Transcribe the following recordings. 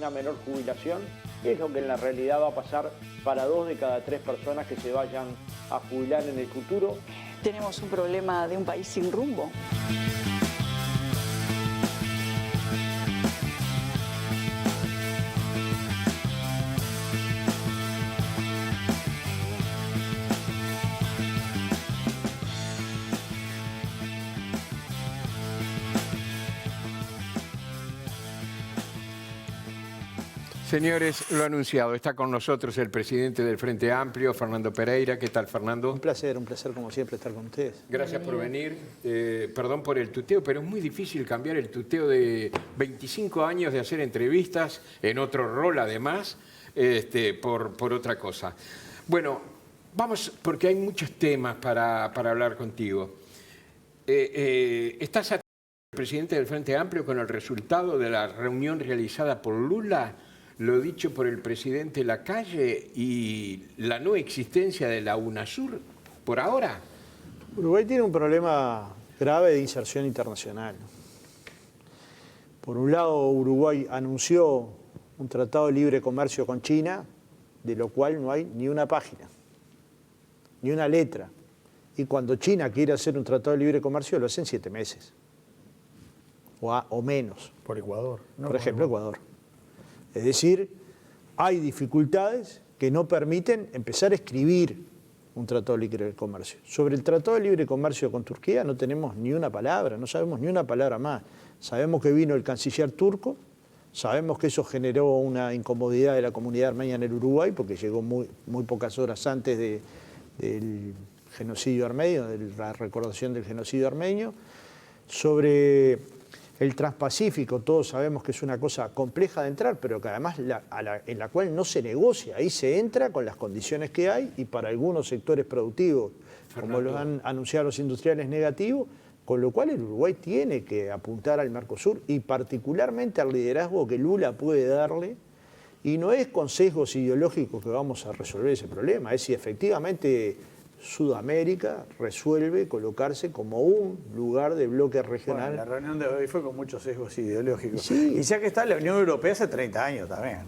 una menor jubilación, que es lo que en la realidad va a pasar para 2 de cada 3 personas que se vayan a jubilar en el futuro. Tenemos un problema de un país sin rumbo. Señores, lo anunciado, está con nosotros el presidente del Frente Amplio, Fernando Pereira. ¿Qué tal, Fernando? Un placer como siempre estar con ustedes. Gracias por venir. Perdón por el tuteo, pero es muy difícil cambiar el tuteo de 25 años de hacer entrevistas, en otro rol además, por otra cosa. Bueno, vamos, porque hay muchos temas para hablar contigo. ¿Estás satisfecho, presidente del Frente Amplio, con el resultado de la reunión realizada por Lula, lo dicho por el presidente Lacalle, y la no existencia de la UNASUR por ahora? Uruguay tiene un problema grave de inserción internacional. Por un lado, Uruguay anunció un tratado de libre comercio con China, de lo cual no hay ni una página, ni una letra. Y cuando China quiere hacer un tratado de libre comercio, lo hace en 7 meses. O menos. Por Ecuador. ¿No? Por ejemplo, Ecuador. Es decir, hay dificultades que no permiten empezar a escribir un tratado de libre comercio. Sobre el tratado de libre comercio con Turquía no tenemos ni una palabra, no sabemos ni una palabra más. Sabemos que vino el canciller turco, sabemos que eso generó una incomodidad de la comunidad armenia en el Uruguay, porque llegó muy pocas horas antes del genocidio armenio, de la recordación del genocidio armenio. Sobre el Transpacífico, todos sabemos que es una cosa compleja de entrar, pero que además en la cual no se negocia. Ahí se entra con las condiciones que hay y para algunos sectores productivos, Fernando, como lo han anunciado los industriales, negativos, con lo cual el Uruguay tiene que apuntar al Mercosur y particularmente al liderazgo que Lula puede darle. Y no es con sesgos ideológicos que vamos a resolver ese problema, es si efectivamente Sudamérica resuelve colocarse como un lugar de bloque regional. Bueno, la reunión de hoy fue con muchos sesgos ideológicos. Sí. Y ya que está la Unión Europea hace 30 años también,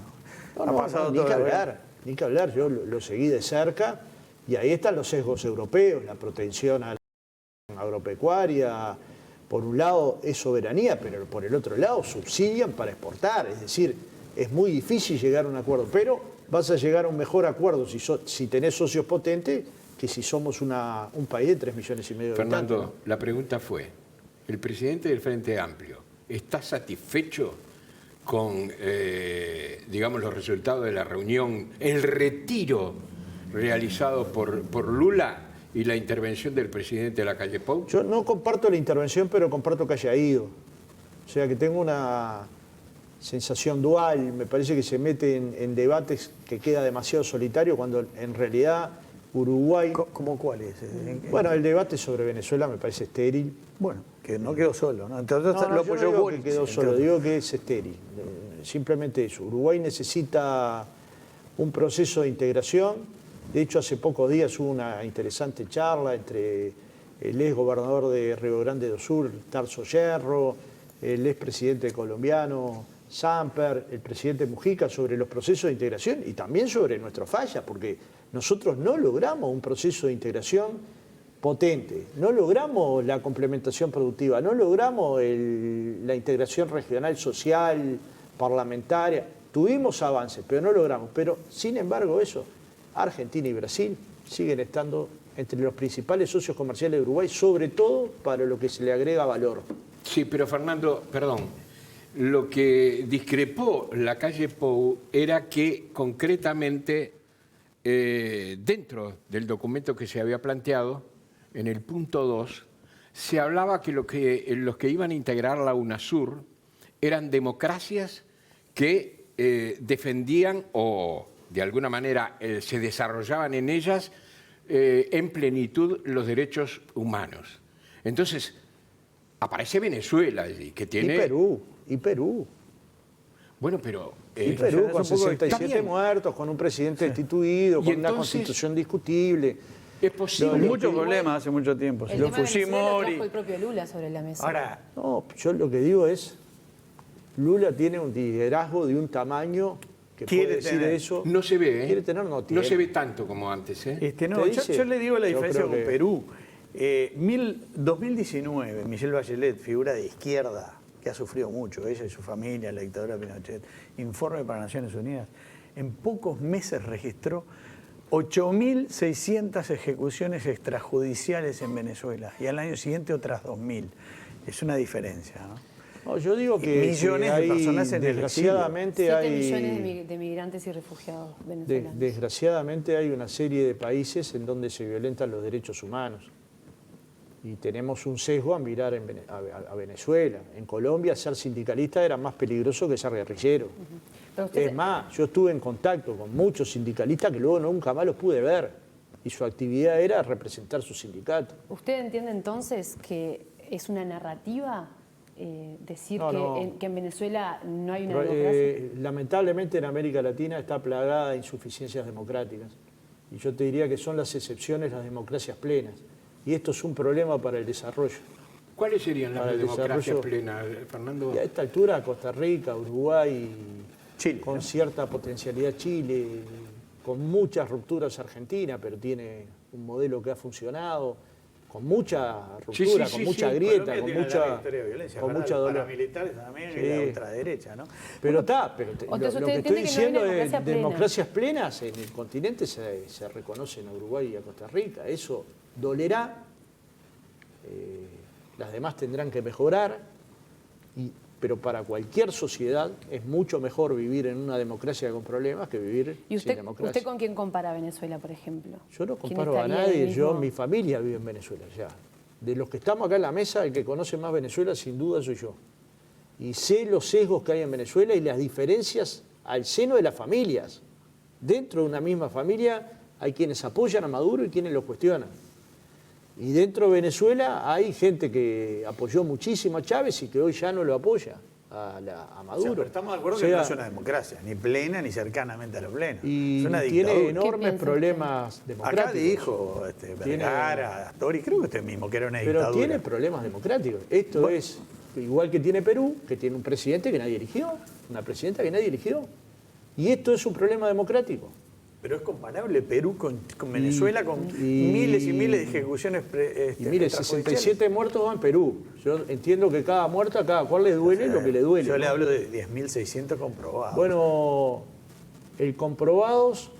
¿no? Ha pasado ni todo que hablar, ni que hablar. Yo lo seguí de cerca y ahí están los sesgos europeos, la protección a la agropecuaria. Por un lado es soberanía, pero por el otro lado subsidian para exportar. Es decir, es muy difícil llegar a un acuerdo, pero vas a llegar a un mejor acuerdo si tenés socios potentes que si somos un país de 3,5 millones de habitantes. Fernando, la pregunta fue, ¿el presidente del Frente Amplio está satisfecho con, digamos, los resultados de la reunión, el retiro realizado por Lula y la intervención del presidente Lacalle Pou? Yo no comparto la intervención, pero comparto que haya ido. O sea, que tengo una sensación dual. Me parece que se mete en debates que queda demasiado solitario, cuando en realidad Uruguay... ¿Cómo cuál es? Bueno, el debate sobre Venezuela me parece estéril. Bueno, que no quedó solo, ¿no? Entonces No, lo apoyó yo no digo Boric, que quedó solo, digo que es estéril. Simplemente eso. Uruguay necesita un proceso de integración. De hecho, hace pocos días hubo una interesante charla entre el ex gobernador de Río Grande do Sul, Tarso Yerro, el ex presidente colombiano Samper, el presidente Mujica, sobre los procesos de integración y también sobre nuestras fallas, porque nosotros no logramos un proceso de integración potente, no logramos la complementación productiva, no logramos la integración regional, social, parlamentaria. Tuvimos avances, pero no logramos. Pero, sin embargo, Argentina y Brasil siguen estando entre los principales socios comerciales de Uruguay, sobre todo para lo que se le agrega valor. Sí, pero Fernando, perdón, lo que discrepó Lacalle Pou era que concretamente dentro del documento que se había planteado, en el punto 2, se hablaba que los que iban a integrar la UNASUR eran democracias que defendían o de alguna manera se desarrollaban en ellas en plenitud los derechos humanos. Entonces, aparece Venezuela allí, que tiene... Y Perú. Bueno, pero... y Perú con 67 también muertos, con un presidente destituido, con una constitución discutible. Es posible. Muchos problemas hace mucho tiempo. El tema de Venezuela lo trajo el propio Lula sobre la mesa. Ahora, No, yo lo que digo es, Lula tiene un liderazgo de un tamaño que Quiere puede decir tener. eso. No se ve, ¿eh? Quiere tener, no tiene. No se ve tanto como antes, ¿eh? No, ¿Te dice? yo le digo la Yo diferencia creo con que- Perú. 2019, Michelle Bachelet, figura de izquierda, que ha sufrido mucho, ella y su familia, la dictadura Pinochet, informe para Naciones Unidas, en pocos meses registró 8.600 ejecuciones extrajudiciales en Venezuela y al año siguiente otras 2.000. Es una diferencia, ¿no? No, yo digo que Millones de hay, personas en el desgraciadamente 7 hay, millones de migrantes y refugiados venezolanos. desgraciadamente hay una serie de países en donde se violentan los derechos humanos. Y tenemos un sesgo a mirar a Venezuela. En Colombia ser sindicalista era más peligroso que ser guerrillero. Pero usted- Es más, yo estuve en contacto con muchos sindicalistas que luego nunca más los pude ver. Y su actividad era representar su sindicato. ¿Usted entiende entonces que es una narrativa decir No, no. que en Venezuela no hay una Pero, democracia? lamentablemente en América Latina está plagada de insuficiencias democráticas. Y yo te diría que son las excepciones las democracias plenas. Y esto es un problema para el desarrollo. ¿Cuáles serían las Para el democracias desarrollo- plenas, Fernando? Y a esta altura Costa Rica, Uruguay, Chile, con ¿no? cierta potencialidad Chile, con muchas rupturas Argentina, pero tiene un modelo que ha funcionado, con mucha ruptura, con mucha grieta, Colombia con tiene una mucha, larga historia de violencia, con ¿verdad? mucha Los dolor. paramilitares también y Sí. la ultraderecha, ¿no? Pero está, Entonces, lo ¿usted que estoy entiende que no hay diciendo es democracia plena? democracias plenas en el continente se reconocen a Uruguay y a Costa Rica. Eso dolerá, las demás tendrán que mejorar, pero para cualquier sociedad es mucho mejor vivir en una democracia con problemas que vivir ¿Y sin usted democracia. con quién compara Venezuela, por ejemplo? Yo no ¿Quién comparo a estaría en el nadie, yo, mismo- mi familia vive en Venezuela ya. De los que estamos acá en la mesa, el que conoce más Venezuela sin duda soy yo. Y sé los sesgos que hay en Venezuela y las diferencias al seno de las familias. Dentro de una misma familia hay quienes apoyan a Maduro y quienes lo cuestionan. Y dentro de Venezuela hay gente que apoyó muchísimo a Chávez y que hoy ya no lo apoya a O Maduro. sea, pero estamos de acuerdo O que sea, no es una democracia, ni plena ni cercanamente a lo pleno. y es una tiene dictadura. enormes piensa problemas democráticos. Acá dijo Tiene- Vergara, Astori, creo que usted mismo, que era una Pero dictadura. tiene problemas democráticos. Esto es igual que tiene Perú, que tiene un presidente que nadie eligió, una presidenta que nadie eligió. Y esto es un problema democrático. Pero es comparable Perú con Venezuela, con y- miles y miles de ejecuciones Y mire, 67 muertos van en Perú. Yo entiendo que cada muerto a cada cual le duele lo que le duele. Yo le ¿no? hablo de 10.600 comprobados. Bueno, el comprobados,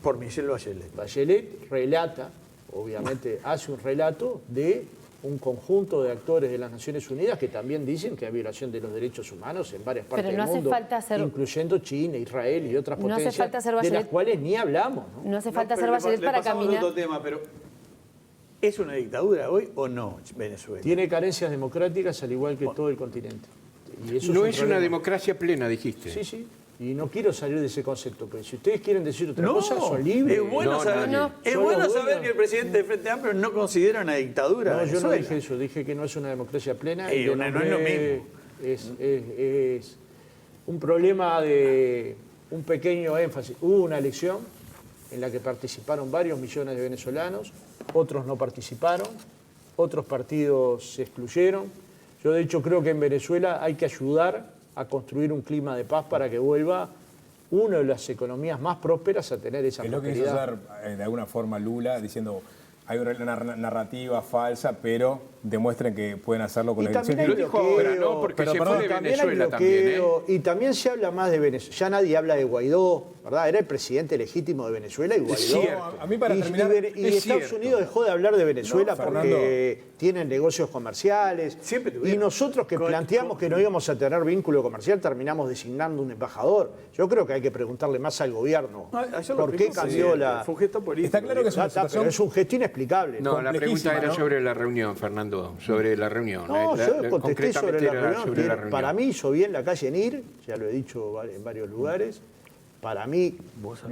por Michelle Bachelet. Bachelet relata, obviamente hace un relato de un conjunto de actores de las Naciones Unidas que también dicen que hay violación de los derechos humanos en varias partes Pero no del hace mundo, falta ser- incluyendo China, Israel y otras No hace potencias, falta ser de las Bachelet. cuales ni hablamos. ¿no? No hace falta No, ser pero Bachelet le para pasamos a caminar. otro tema, pero ¿es una dictadura hoy o no Venezuela? Tiene carencias democráticas al igual que todo el continente. Y eso No un es una problema. democracia plena, dijiste. Sí, sí. Y no quiero salir de ese concepto, pero si ustedes quieren decir otra No, cosa, son libres. es bueno No, saber, nadie. es Son bueno los saber dueños. que el presidente de Frente Amplio no considera una dictadura. No, yo no Venezuela. dije eso, dije que no es una democracia plena. y No le es lo nombré- mismo. Es un problema de un pequeño énfasis. Hubo una elección en la que participaron varios millones de venezolanos, otros no participaron, otros partidos se excluyeron. Yo de hecho creo que en Venezuela hay que ayudar a construir un clima de paz para que vuelva una de las economías más prósperas a tener esa Es lo que quiso prosperidad. hacer de alguna forma Lula, diciendo hay una narrativa falsa, pero demuestren que pueden hacerlo con Y también hay Lo dijo bloqueo, ahora, ¿no? Porque pero se perdón, fue de también hay Venezuela también, ¿eh? bloqueo, y también se habla más de Venezuela. Ya nadie habla de Guaidó, ¿verdad? Era el presidente legítimo de Venezuela y Guaidó. cierto. A mí para y, terminar, y es Estados cierto. Unidos dejó de hablar de Venezuela No, porque tienen negocios comerciales. Siempre Y tuvieron. nosotros que planteamos que no íbamos a tener vínculo comercial, terminamos designando un embajador. Yo creo que hay que preguntarle más al gobierno. No, ayer lo ¿Por qué explicó, cambió sí, la...? Fue un gesto político. Está claro que es una Ah, está, pero situación... es un gesto inexplicable. No, la pregunta era ¿no? sobre la reunión, Fernando, sobre la reunión. No, yo contesté sobre la era reunión. sobre la reunión. Para mí hizo bien la calle NIR, ya lo he dicho en varios lugares. Para mí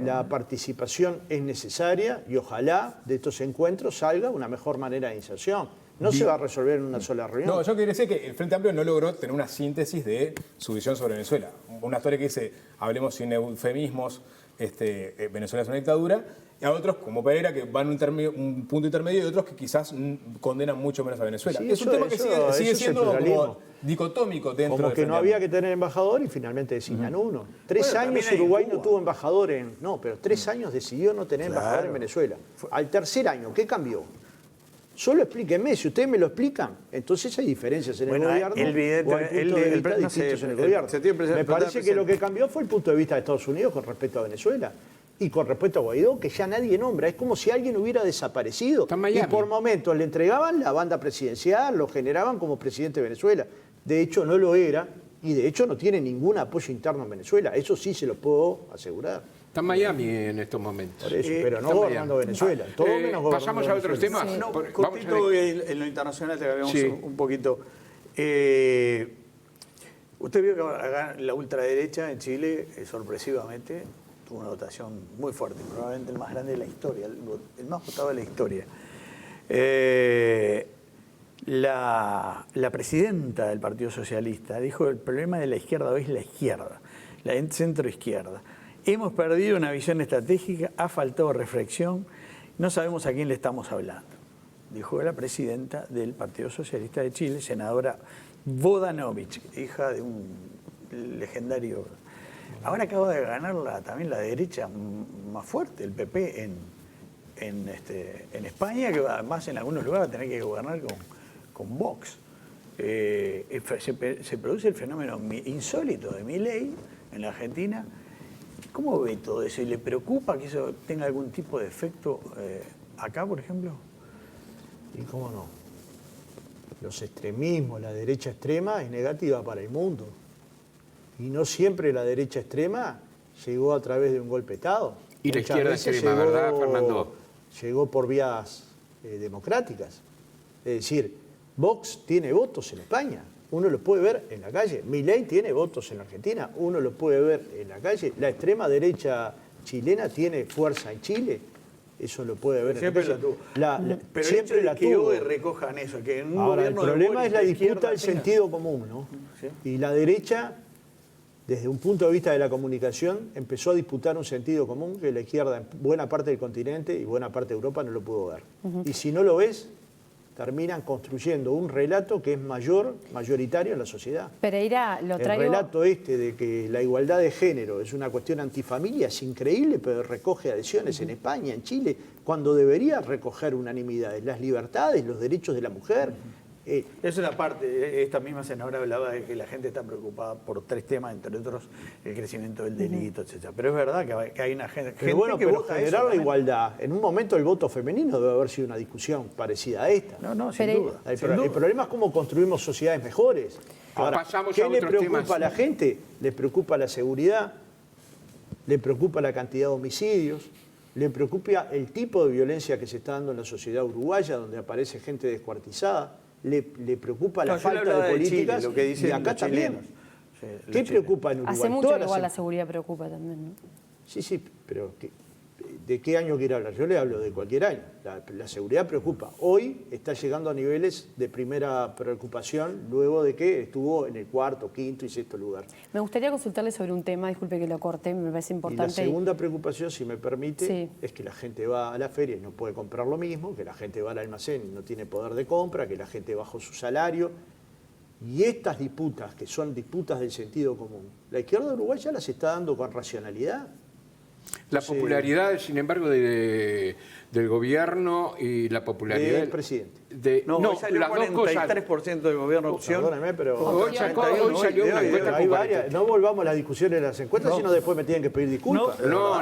la participación es necesaria y ojalá de estos encuentros salga una mejor manera de inserción. No se va a resolver en una sola reunión. No, yo quería decir que el Frente Amplio no logró tener una síntesis de su visión sobre Venezuela. Una historia que dice, hablemos sin eufemismos, Venezuela es una dictadura, y a otros, como Pereira, que van un punto intermedio, y otros que quizás condenan mucho menos a Venezuela. Sí, es un eso- tema que eso sigue es siendo el pluralismo. como dicotómico dentro Como del que no Frente había Amplio. que tener embajador y finalmente designan uno. 3 Bueno, años también hay en Uruguay no Cuba. tuvo embajador en... No, pero 3 años decidió no tener embajador en Venezuela. Al tercer año, ¿qué cambió? Solo explíquenme, si ustedes me lo explican, entonces hay diferencias en Bueno, el gobierno evidente- o hay puntos de vista no sé, distintos en el el gobierno. sentido Me parece que presente. lo que cambió fue el punto de vista de Estados Unidos con respecto a Venezuela y con respecto a Guaidó, que ya nadie nombra. Es como si alguien hubiera desaparecido. Está en Y Miami. por momentos le entregaban la banda presidencial, lo generaban como presidente de Venezuela. De hecho, no lo era y de hecho no tiene ningún apoyo interno en Venezuela. Eso sí se lo puedo asegurar. Está en Miami en estos momentos. Por eso, pero no está gobernando Miami. Venezuela. Todo menos gobernando Pasamos a otros Venezuela. temas. No, Vamos cortito a- en lo internacional, te habíamos Sí. un poquito. Usted vio que acá la ultraderecha en Chile, sorpresivamente, tuvo una votación muy fuerte, probablemente el más grande de la historia, el más votado de la historia. La presidenta del Partido Socialista dijo que el problema de la izquierda hoy es la izquierda, la centro-izquierda. Hemos perdido una visión estratégica, ha faltado reflexión, no sabemos a quién le estamos hablando, dijo la presidenta del Partido Socialista de Chile, senadora Vodanovic, hija de un legendario. Ahora acaba de ganar también la derecha más fuerte, el PP, en España, que además en algunos lugares va a tener que gobernar con Vox. Se produce el fenómeno insólito de Milei en la Argentina. ¿Cómo ve todo eso? ¿Y le preocupa que eso tenga algún tipo de efecto acá, por ejemplo? ¿Y cómo no? Los extremismos, la derecha extrema es negativa para el mundo. Y no siempre la derecha extrema llegó a través de un golpe de Estado. Y la Muchas izquierda veces extrema, ¿verdad, Fernando? Llegó por vías democráticas. Es decir, Vox tiene votos en España. Uno lo puede ver en la calle. Milei tiene votos en la Argentina. Uno lo puede ver en la calle. La extrema derecha chilena tiene fuerza en Chile. Eso lo puede ver Siempre en la la calle. tuvo. Pero Siempre el hecho la de que tuvo. hoy recojan eso, que en un Ahora, el gobierno de problema Boris es la de disputa izquierda del tenga- sentido común, ¿no? Sí. Y la derecha, desde un punto de vista de la comunicación, empezó a disputar un sentido común que la izquierda en buena parte del continente y buena parte de Europa no lo pudo ver. Y si no lo ves, terminan construyendo un relato que es mayoritario en la sociedad. Pereira, lo El traigo... relato este de que la igualdad de género es una cuestión antifamilia es increíble, pero recoge adhesiones en España, en Chile, cuando debería recoger unanimidades. Las libertades, los derechos de la mujer. Es una parte, esta misma senadora hablaba de que la gente está preocupada por 3 temas, entre otros el crecimiento del delito, etc. Pero es verdad que hay una gente, Pero bueno, que pero vota generar eso la también. igualdad. En un momento el voto femenino debe haber sido una discusión parecida a esta. No, sin Pero- duda. El, sin el duda. problema es cómo construimos sociedades mejores. Ahora, Pasamos ¿qué a le otros preocupa temas. a la gente? Le preocupa la seguridad, le preocupa la cantidad de homicidios, le preocupa el tipo de violencia que se está dando en la sociedad uruguaya, donde aparece gente descuartizada, le preocupa la No, yo le falta hablaba de de Chile, políticas lo que dicen y acá los también. chilenos. Sí, los ¿Qué chilenos. preocupa en Uruguay? Hace mucho Todas que las igual la seguridad preocupa también, ¿no? Sí, pero ¿de qué año quiere hablar? Yo le hablo de cualquier año. La seguridad preocupa. Hoy está llegando a niveles de primera preocupación luego de que estuvo en el 4., 5. y 6. lugar. Me gustaría consultarle sobre un tema, disculpe que lo corté, me parece Y la importante. segunda preocupación, si me permite, Sí. es que la gente va a la feria y no puede comprar lo mismo, que la gente va al almacén y no tiene poder de compra, que la gente bajó su salario. Y estas disputas, que son disputas del sentido común, la izquierda uruguaya las está dando con racionalidad. La Sí. popularidad, sin embargo, del gobierno y la popularidad Del presidente. No, hoy salió las dos cosas. 43% del gobierno opción. Perdóneme, pero Hoy salió una encuesta pero hay con varias. No volvamos a las discusiones de las encuestas, sino después me tienen que pedir disculpas. No,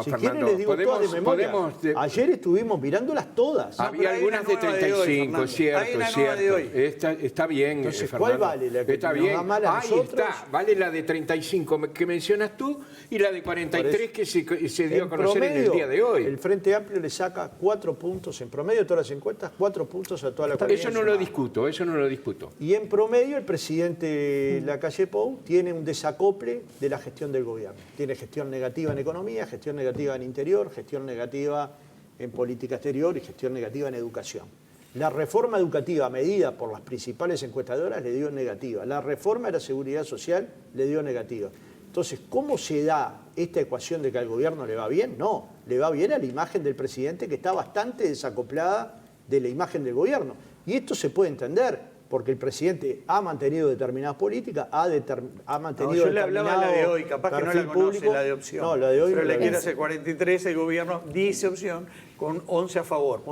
Si Fernando. quieren les digo todas de memoria. podemos- Ayer estuvimos mirándolas todas. Ah, Había pero hay algunas una de nueva de hoy, 35, Fernando. cierto, Hay una es nueva de cierto. hoy. Está bien, Entonces, Fernando. ¿cuál vale? ¿La que Está nos bien. da mal a Ahí nosotros? está. Vale la de 35 que mencionas tú y la de 43 que se dio a conocer en el día de hoy. El Frente Amplio le saca 4 puntos en promedio de todas las encuestas, 4 puntos a toda la coalición. Eso no lo discuto. Y en promedio el presidente Lacalle Pou tiene un desacople de la gestión del gobierno. Tiene gestión negativa en economía, gestión negativa en interior, gestión negativa en política exterior y gestión negativa en educación. La reforma educativa medida por las principales encuestadoras le dio negativa. La reforma de la seguridad social le dio negativa. Entonces, ¿cómo se da esta ecuación de que al gobierno le va bien? No, le va bien a la imagen del presidente, que está bastante desacoplada de la imagen del gobierno. Y esto se puede entender, porque el presidente ha mantenido determinadas políticas, ha mantenido yo le hablaba la de hoy, capaz que no la conoce, público. la de opción. No, la de hoy pero no le la quiero conoce. hacer 43, el gobierno dice opción con 11 a favor,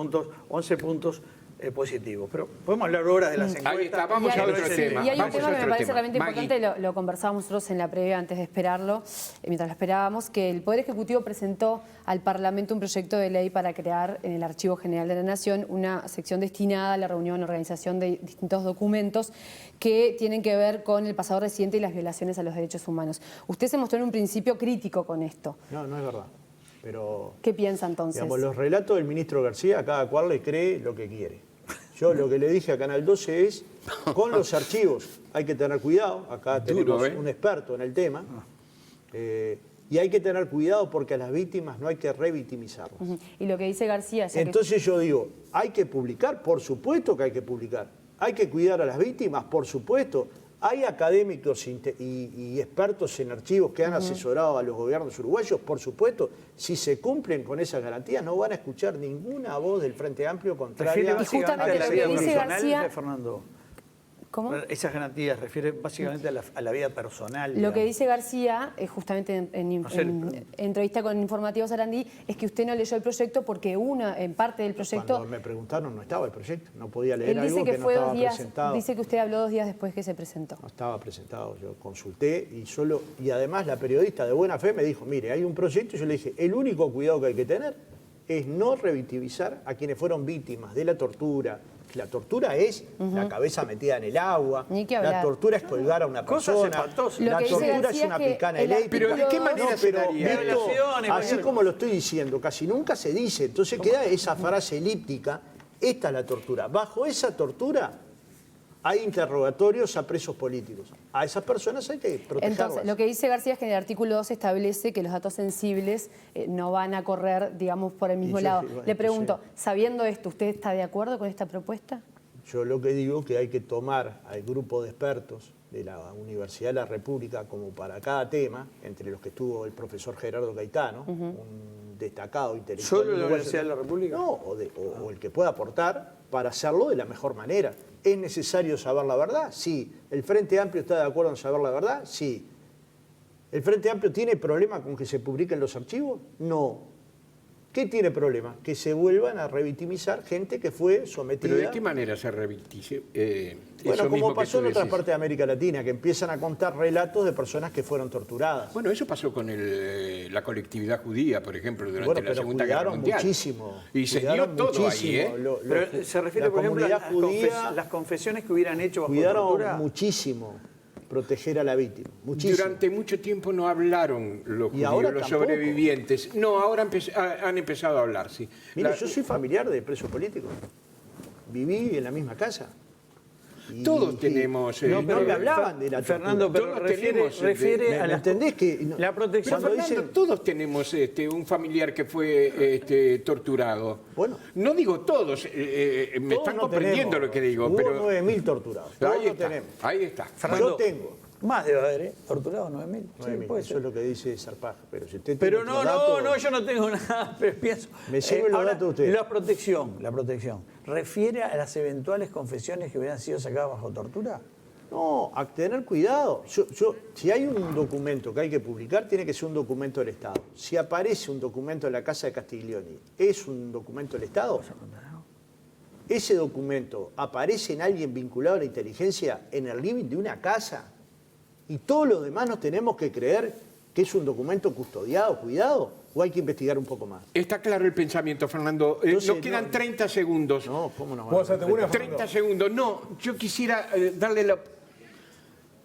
11 puntos positivos. Pero podemos hablar ahora de las encuestas. Ahí está, vamos Y a hay- otro tema. Y hay un Vamos tema a que me otro parece tema. realmente Maggie. importante, lo conversábamos nosotros en la previa antes de esperarlo, mientras lo esperábamos, que el Poder Ejecutivo presentó al Parlamento un proyecto de ley para crear en el Archivo General de la Nación una sección destinada a la reunión y organización de distintos documentos que tienen que ver con el pasado reciente y las violaciones a los derechos humanos. Usted se mostró en un principio crítico con esto. No, no es verdad. Pero, ¿Qué piensa entonces? digamos, los relatos del ministro García, a cada cual le cree lo que quiere. Yo lo que le dije a Canal 12 es, con los archivos hay que tener cuidado, acá tenemos un experto en el tema, y hay que tener cuidado porque a las víctimas no hay que revictimizarlas. Y lo que dice García... ya que- Entonces yo digo, ¿hay que publicar? Por supuesto que hay que publicar. ¿Hay que cuidar a las víctimas? Por supuesto. ¿Hay académicos y expertos en archivos que han asesorado a los gobiernos uruguayos? Por supuesto. Si se cumplen con esas garantías, no van a escuchar ninguna voz del Frente Amplio contraria a justamente la lo que vida dice personal. García- Fernando. ¿Cómo? Esas garantías refieren básicamente a la vida personal. Lo digamos. que dice García, justamente en entrevista con Informativo Sarandí, es que usted no leyó el proyecto porque en parte del proyecto... Cuando me preguntaron no estaba el proyecto, no podía leer Él dice algo que que no fue estaba 2 días, presentado. dice que usted habló 2 días después que se presentó. No estaba presentado, yo consulté y además la periodista de buena fe me dijo, mire, hay un proyecto, y yo le dije, el único cuidado que hay que tener es no revictimizar a quienes fueron víctimas de la tortura. La tortura es la cabeza metida en el agua, Ni que la hablar. tortura es colgar a una Cosas persona, espantosas. Lo la que dice tortura García es una que picana el eléctrica. Pero ¿de qué manera No, se pero daría? esto, Violaciones, así cualquier- como lo estoy diciendo, casi nunca se dice. Entonces queda esa frase elíptica, esta es la tortura. Bajo esa tortura hay interrogatorios a presos políticos. A esas personas hay que protegerlas. Entonces, lo que dice García es que en el artículo 2 establece que los datos sensibles no van a correr, digamos, por el mismo yo, lado. bueno, Le pregunto, entonces- sabiendo esto, ¿usted está de acuerdo con esta propuesta? Yo lo que digo es que hay que tomar al grupo de expertos de la Universidad de la República como para cada tema, entre los que estuvo el profesor Gerardo Gaetano, un destacado intelectual. ¿Solo la uruguayo. Universidad de la República? No, o el que pueda aportar para hacerlo de la mejor manera. ¿Es necesario saber la verdad? Sí. ¿El Frente Amplio está de acuerdo en saber la verdad? Sí. ¿El Frente Amplio tiene problema con que se publiquen los archivos? No. ¿Qué tiene problema? Que se vuelvan a revictimizar gente que fue sometida... ¿Pero de qué manera se revictimiza? Bueno, como pasó en otras partes de América Latina, que empiezan a contar relatos de personas que fueron torturadas. Bueno, eso pasó con la colectividad judía, por ejemplo, durante Bueno, la pero Segunda Guerra cuidaron Mundial. muchísimo. Y se dio cuidaron todo muchísimo. ahí, ¿eh? Pero se refiere, la por ejemplo, a comunidad judía las confesiones que hubieran hecho bajo cuidaron tortura. muchísimo proteger a la víctima. Muchísimo. Durante mucho tiempo no hablaron los Y judíos, ahora los tampoco. sobrevivientes. No, ahora han empezado a hablar, sí. Mire, yo soy familiar de presos políticos. Viví en la misma casa. Todos tenemos... No me hablaban de la tortura. Fernando, pero Todos refiere tenemos, ¿Me a la entendés que la protección. Pero Cuando Fernando, dicen- todos tenemos un familiar que fue torturado. Bueno. No digo todos, me todos están no comprendiendo tenemos. lo que digo, Hubo pero 9.000 torturados. Todos ahí no está, tenemos. ahí está. Fernando, Yo tengo. Más debe haber, ¿eh? Torturados 9.000. Sí, 9.000. puede Eso ser. es lo que dice Zarpaj. Pero si usted Pero tiene no, otros datos- no, yo no tengo nada, pero pienso. Me sirven los ahora, datos de usted. La protección, ¿refiere a las eventuales confesiones que hubieran sido sacadas bajo tortura? No, a tener cuidado. Si hay un documento que hay que publicar, tiene que ser un documento del Estado. Si aparece un documento en la casa de Castiglioni, ¿es un documento del Estado? Ese documento aparece en alguien vinculado a la inteligencia en el living de una casa y todos los demás nos tenemos que creer que es un documento custodiado, cuidado, o hay que investigar un poco más. Está claro el pensamiento, Fernando. Entonces, Nos quedan no- 30 segundos. No, ¿cómo no? ¿Puedo hacerte una, 30 segundos. No, yo quisiera darle la...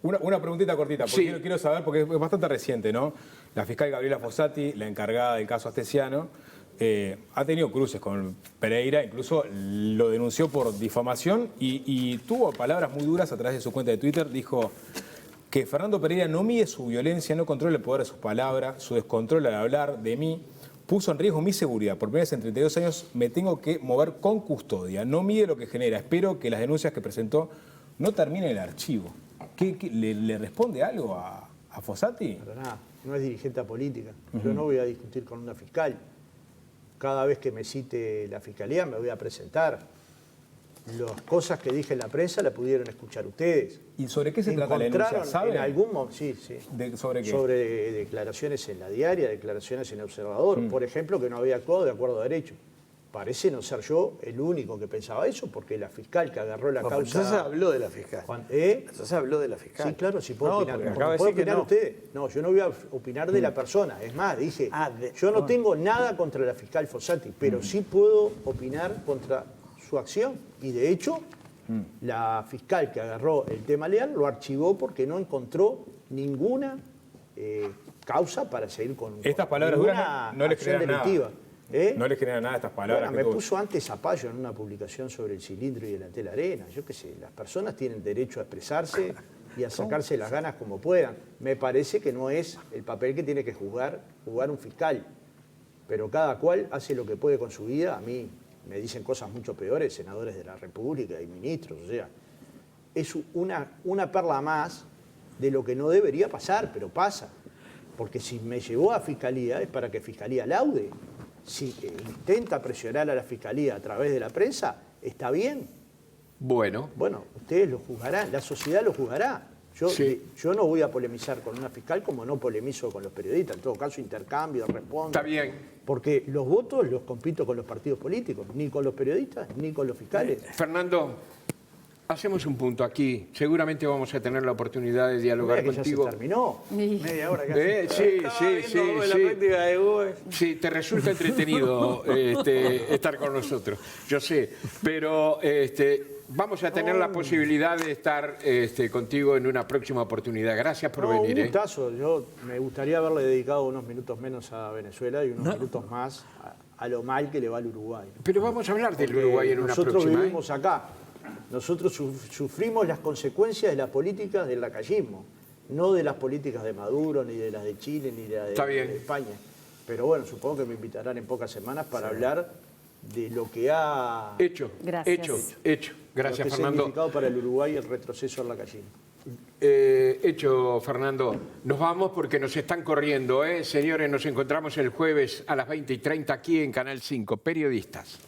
Una preguntita cortita, porque Sí. quiero saber, porque es bastante reciente, ¿no? La fiscal Gabriela Fossati, la encargada del caso Astesiano, ha tenido cruces con Pereira, incluso lo denunció por difamación y tuvo palabras muy duras a través de su cuenta de Twitter. Dijo que Fernando Pereira no mide su violencia, no controla el poder de sus palabras, su descontrol al hablar de mí, puso en riesgo mi seguridad. Por primera vez en 32 años me tengo que mover con custodia. No mide lo que genera. Espero que las denuncias que presentó no terminen en el archivo. ¿Le responde algo a a Fossati? Para nada, no es dirigente política. Yo no voy a discutir con una fiscal. Cada vez que me cite la fiscalía me voy a presentar. Las cosas que dije en la prensa la pudieron escuchar ustedes. ¿Y sobre qué se trata la denuncia? Encontraron ¿Sabe? en algún momento, sí. ¿Sobre qué? Sobre declaraciones en la diaria, declaraciones en el Observador. Por ejemplo, que no había actuado de acuerdo a derecho. Parece no ser yo el único que pensaba eso, porque la fiscal que agarró la causa... Entonces habló de la fiscal. Entonces habló de la fiscal. Sí, claro, sí puedo opinar. porque Como acaba de pueden decir que opinar no. ustedes. No, yo no voy a opinar de la persona. Es más, dije, yo no tengo nada contra la fiscal Fossati, pero sí puedo opinar contra su acción. Y de hecho, la fiscal que agarró el tema Leal lo archivó porque no encontró ninguna causa para seguir con Estas palabras ninguna duras no les acción generan delictiva. nada. No les generan nada estas palabras. Bueno, que me tuvo. puso antes Zapallo en una publicación sobre el cilindro y delanté la arena. Yo qué sé, las personas tienen derecho a expresarse y a sacarse las ganas como puedan. Me parece que no es el papel que tiene que jugar un fiscal. Pero cada cual hace lo que puede con su vida. A mí me dicen cosas mucho peores, senadores de la República y ministros. O sea, es una perla más de lo que no debería pasar, pero pasa. Porque si me llevó a Fiscalía es para que Fiscalía laude. Si intenta presionar a la Fiscalía a través de la prensa, está bien. Bueno, Bueno, ustedes lo juzgarán, la sociedad lo juzgará. Yo no voy a polemizar con una fiscal como no polemizo con los periodistas. En todo caso, intercambio, respondo. está bien. Porque los votos los compito con los partidos políticos, ni con los periodistas, ni con los fiscales. Fernando, hacemos un punto aquí. Seguramente vamos a tener la oportunidad de dialogar Ya se contigo. terminó. Media hora casi. Sí. La práctica de Google. Sí, te resulta entretenido estar con nosotros, yo sé, pero vamos a tener la posibilidad de estar contigo en una próxima oportunidad. Gracias por venir. Un gustazo. Yo me gustaría haberle dedicado unos minutos menos a Venezuela y unos minutos más a lo mal que le va al Uruguay. Pero vamos a hablar del Porque Uruguay en una próxima. Nosotros vivimos acá. Nosotros sufrimos las consecuencias de las políticas del lacayismo, no de las políticas de Maduro, ni de las de Chile, ni de las Está bien. de España. Pero bueno, supongo que me invitarán en pocas semanas para hablar de lo que ha Hecho. Gracias. Hecho. Gracias, lo que ha Fernando. significado para el Uruguay el retroceso al lacayismo. Hecho, Fernando. Nos vamos porque nos están corriendo, ¿eh? Señores, nos encontramos el jueves a las 20:30 aquí en Canal 5. Periodistas.